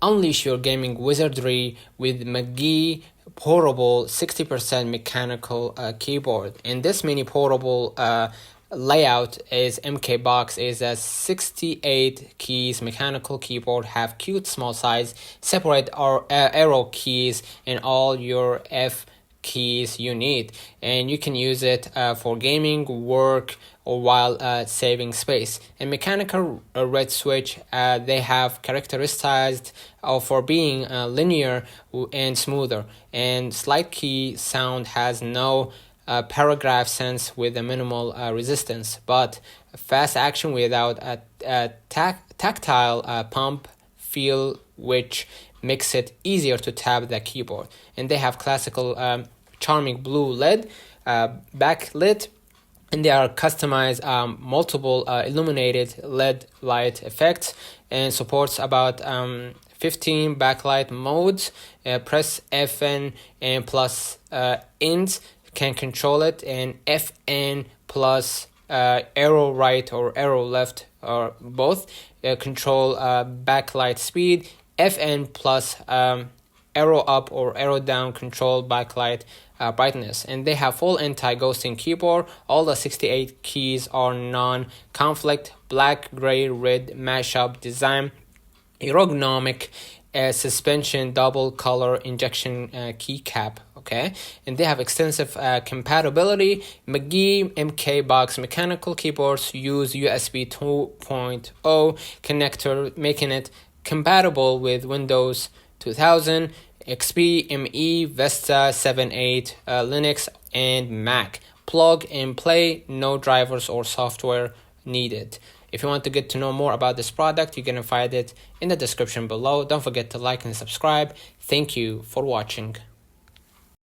Unleash Your Gaming Wizardry with MageGee Portable 60% mechanical keyboard. And this mini portable layout is MK box is a 68 keys mechanical keyboard, have cute small size, separate arrow keys and all your F keys you need, and you can use it for gaming, work, or while saving space. And mechanical red switch, they have characterized for being linear and smoother, and slide key sound has no paragraph sense with a minimal resistance, but fast action without a tactile pump feel, which makes it easier to tap the keyboard. And they have classical charming blue LED backlit, and they are customized multiple illuminated LED light effects, and supports about 15 backlight modes. Press FN and plus int can control it, and FN plus arrow right or arrow left or both control backlight speed. FN plus arrow up or arrow down control backlight brightness. And they have full anti-ghosting keyboard. All the 68 keys are non-conflict, black, gray, red mashup design, ergonomic suspension, double color injection keycap. Okay, and they have extensive compatibility. MageGee MK box mechanical keyboards use USB 2.0 connector, making it compatible with Windows 2000, XP, ME, Vista 7.8, Linux, and Mac. Plug and play, no drivers or software needed. If you want to get to know more about this product, you're going to find it in the description below. Don't forget to like and subscribe. Thank you for watching.